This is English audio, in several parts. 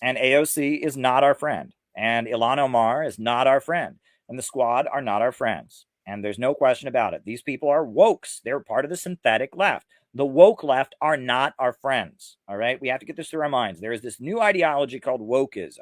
And AOC is not our friend. And Ilhan Omar is not our friend. And the squad are not our friends. And there's no question about it. These people are wokes. They're part of the synthetic left. The woke left are not our friends. All right. We have to get this through our minds. There is this new ideology called wokeism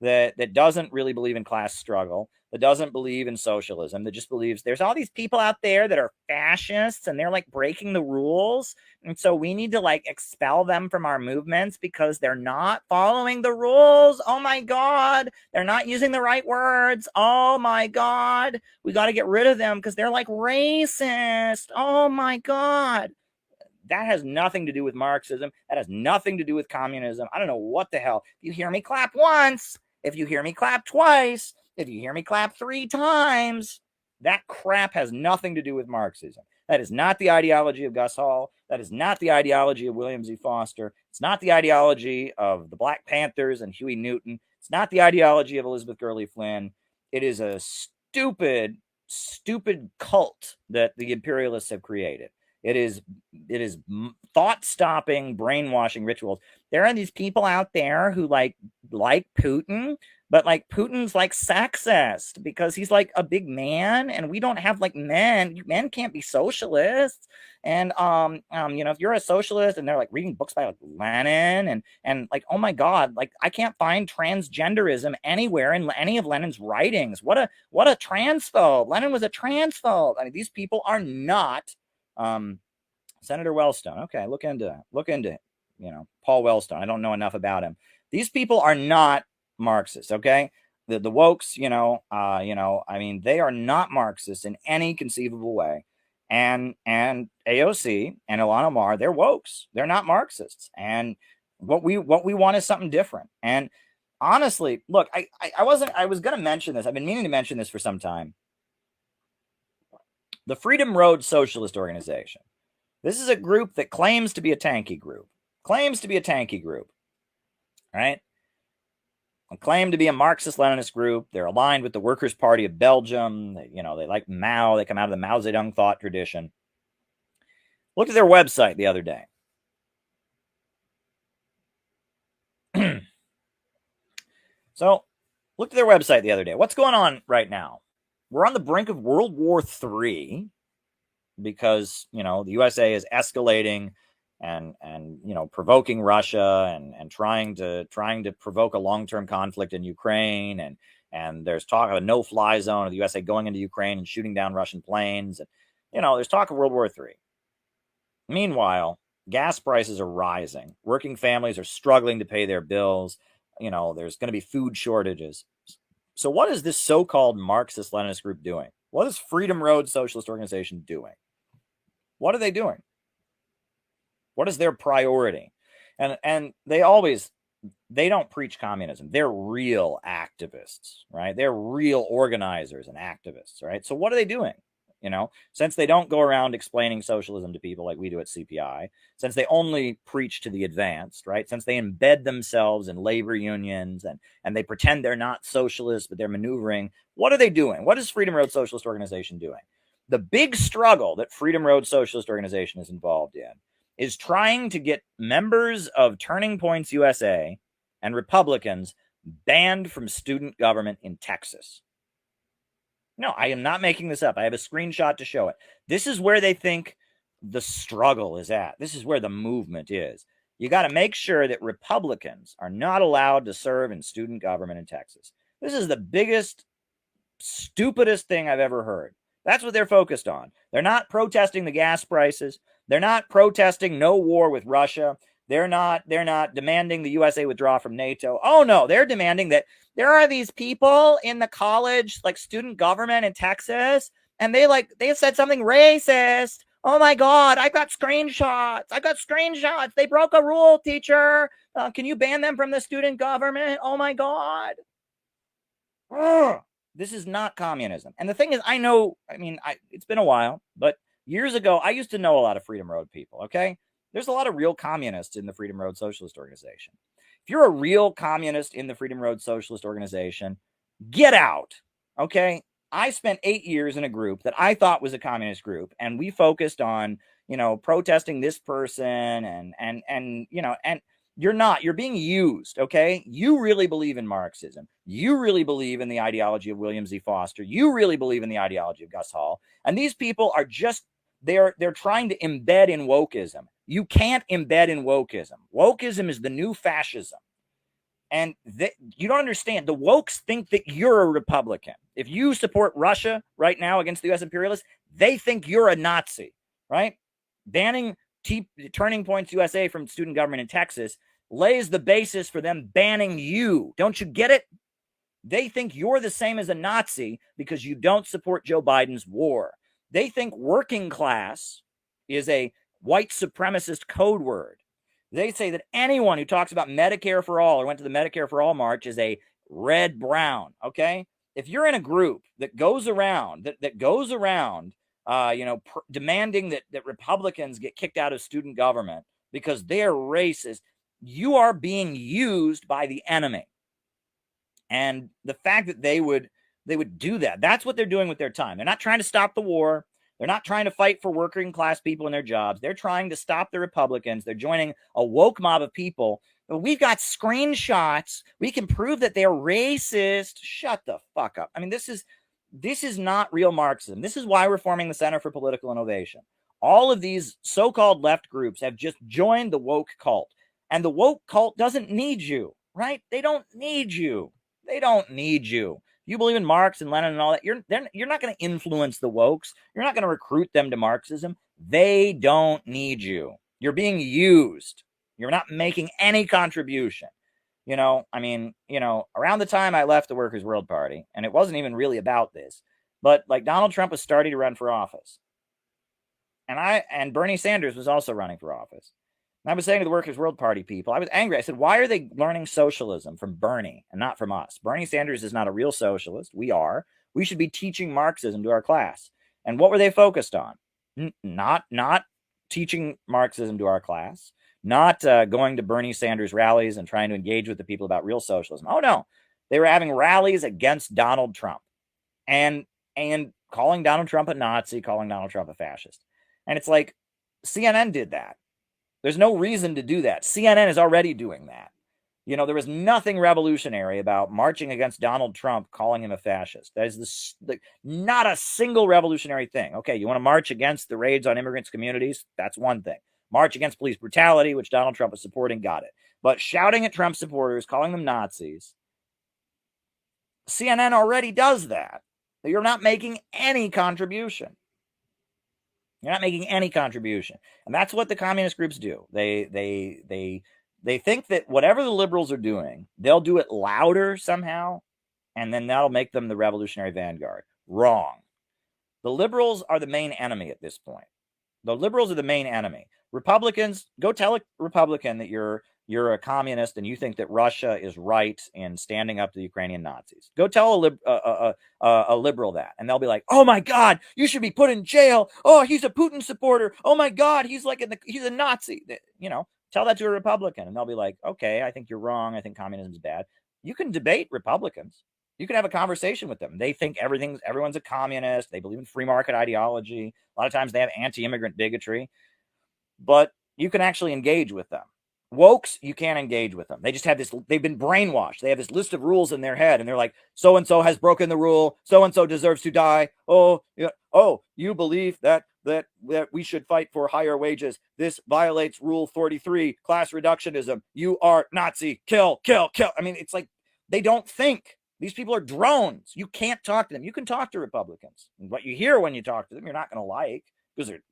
that doesn't really believe in class struggle, that doesn't believe in socialism, that just believes there's all these people out there that are fascists and they're like breaking the rules. And so we need to like expel them from our movements because they're not following the rules. Oh my God. They're not using the right words. Oh my God. We got to get rid of them because they're like racist. Oh my God. That has nothing to do with Marxism. That has nothing to do with communism. I don't know what the hell. If you hear me clap once, if you hear me clap twice, if you hear me clap 3 times, that crap has nothing to do with Marxism. That is not the ideology of Gus Hall. That is not the ideology of William Z. Foster. It's not the ideology of the Black Panthers and Huey Newton. It's not the ideology of Elizabeth Gurley Flynn. It is a stupid, stupid cult that the imperialists have created. It is thought stopping brainwashing rituals. There are these people out there who like Putin, but like Putin's like sexist because he's like a big man and we don't have like men. Men can't be socialists. And if you're a socialist and they're like reading books by like Lenin and like, oh my God, like I can't find transgenderism anywhere in any of Lenin's writings. What a transphobe. Lenin was a transphobe. I mean, these people are not Senator Wellstone. Okay, look into Paul Wellstone. I don't know enough about him. These people are not Marxists. Okay, the wokes. I mean, they are not Marxists in any conceivable way. And AOC and Ilhan Omar, they're wokes. They're not Marxists. And what we want is something different. And honestly, look, I was going to mention this. I've been meaning to mention this for some time. The Freedom Road Socialist Organization. This is a group that claims to be a tanky group. Right? Claim to be a Marxist-Leninist group. They're aligned with the Workers' Party of Belgium. They like Mao. They come out of the Mao Zedong thought tradition. Looked at their website the other day. So, looked at their website the other day. What's going on right now? We're on the brink of World War III because, the USA is escalating and provoking Russia and trying to provoke a long-term conflict in Ukraine, and there's talk of a no-fly zone of the USA going into Ukraine and shooting down Russian planes, and there's talk of World War III. Meanwhile, gas prices are rising. Working families are struggling to pay their bills. There's going to be food shortages. So what is this so-called Marxist-Leninist group doing? What is Freedom Road Socialist Organization doing? What are they doing? What is their priority? And they don't preach communism. They're real activists, right? They're real organizers and activists, right? So what are they doing? Since they don't go around explaining socialism to people like we do at CPI, since they only preach to the advanced, right? Since they embed themselves in labor unions and they pretend they're not socialists, but they're maneuvering, what are they doing? What is Freedom Road Socialist Organization doing? The big struggle that Freedom Road Socialist Organization is involved in is trying to get members of Turning Points USA and Republicans banned from student government in Texas. No, I am not making this up. I have a screenshot to show it. This is where they think the struggle is at. This is where the movement is. You got to make sure that Republicans are not allowed to serve in student government in Texas. This is the biggest, stupidest thing I've ever heard. That's what they're focused on. They're not protesting the gas prices. They're not protesting no war with Russia. They're not demanding the USA withdraw from NATO. Oh no, they're demanding that there are these people in the college, like student government in Texas, and they said something racist. Oh my God, I got screenshots. They broke a rule, teacher. Can you ban them from the student government? Oh my God. Ugh. This is not communism. And the thing is, it's been a while, but years ago, I used to know a lot of Freedom Road people, okay? There's a lot of real communists in the Freedom Road Socialist Organization. If you're a real communist in the Freedom Road Socialist Organization, get out, okay? I spent 8 years in a group that I thought was a communist group, and we focused on, protesting this person and You're not. You're being used, okay? You really believe in Marxism. You really believe in the ideology of William Z. Foster. You really believe in the ideology of Gus Hall. And these people are just, they're trying to embed in wokeism. You can't embed in wokeism. Wokeism is the new fascism. And you don't understand. The wokes think that you're a Republican. If you support Russia right now against the U.S. imperialists, they think you're a Nazi, right? Banning Turning Points USA from student government in Texas lays the basis for them banning you. Don't you get it? They think you're the same as a Nazi because you don't support Joe Biden's war. They think working class is a white supremacist code word. They say that anyone who talks about Medicare for all or went to the Medicare for all march is a red brown. Okay, if you're in a group that goes around demanding that Republicans get kicked out of student government because they're racist, you are being used by the enemy. And the fact that they would do that, that's what they're doing with their time. They're not trying to stop the war. They're not trying to fight for working class people in their jobs. They're trying to stop the Republicans. They're joining a woke mob of people. We've got screenshots. We can prove that they're racist. Shut the fuck up. I mean, this is not real Marxism. This is why we're forming the Center for Political Innovation. All of these so-called left groups have just joined the woke cult. And the woke cult doesn't need you, right? They don't need you. They don't need you. You believe in Marx and Lenin and all that, you're not going to influence the wokes. You're not going to recruit them to Marxism. They don't need you. You're being used. You're not making any contribution. Around the time I left the Workers' World Party, and it wasn't even really about this, but like Donald Trump was starting to run for office. And Bernie Sanders was also running for office. And I was saying to the Workers' World Party people, I was angry. I said, why are they learning socialism from Bernie and not from us? Bernie Sanders is not a real socialist. We are. We should be teaching Marxism to our class. And what were they focused on? Not teaching Marxism to our class, not going to Bernie Sanders rallies and trying to engage with the people about real socialism. Oh, no. They were having rallies against Donald Trump and calling Donald Trump a Nazi, calling Donald Trump a fascist. And it's like, CNN did that. There's no reason to do that. CNN is already doing that. There was nothing revolutionary about marching against Donald Trump, calling him a fascist. That is not a single revolutionary thing. Okay, you want to march against the raids on immigrants' communities? That's one thing. March against police brutality, which Donald Trump is supporting, got it. But shouting at Trump supporters, calling them Nazis, CNN already does that. You're not making any contribution. You're not making any contribution. And that's what the communist groups do. They think that whatever the liberals are doing, they'll do it louder somehow, and then that'll make them the revolutionary vanguard. Wrong. The liberals are the main enemy at this point. The liberals are the main enemy. Republicans, go tell a Republican that you're a communist and you think that Russia is right in standing up to the Ukrainian Nazis. Go tell a liberal that, and they'll be like, "Oh my God, you should be put in jail. Oh, he's a Putin supporter. Oh my God, he's a Nazi." Tell that to a Republican, and they'll be like, "Okay, I think you're wrong. I think communism is bad." You can debate Republicans. You can have a conversation with them. They think everyone's a communist. They believe in free market ideology. A lot of times they have anti-immigrant bigotry, but you can actually engage with them. Wokes, you can't engage with them. They just have this, they've been brainwashed. They have this list of rules in their head, and they're like, so-and-so has broken the rule. So-and-so deserves to die. Oh, you believe that we should fight for higher wages. This violates Rule 43, class reductionism. You are Nazi. Kill, kill, kill. I mean, it's like they don't think. These people are drones. You can't talk to them. You can talk to Republicans. And what you hear when you talk to them, you're not going to like, because they're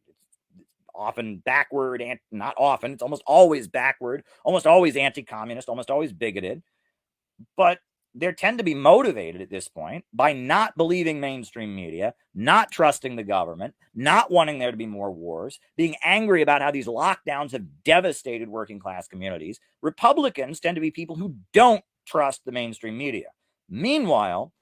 often backward, and not often, it's almost always backward, almost always anti-communist, almost always bigoted. But they tend to be motivated at this point by not believing mainstream media, not trusting the government, not wanting there to be more wars, being angry about how these lockdowns have devastated working class communities. Republicans tend to be people who don't trust the mainstream media. Meanwhile,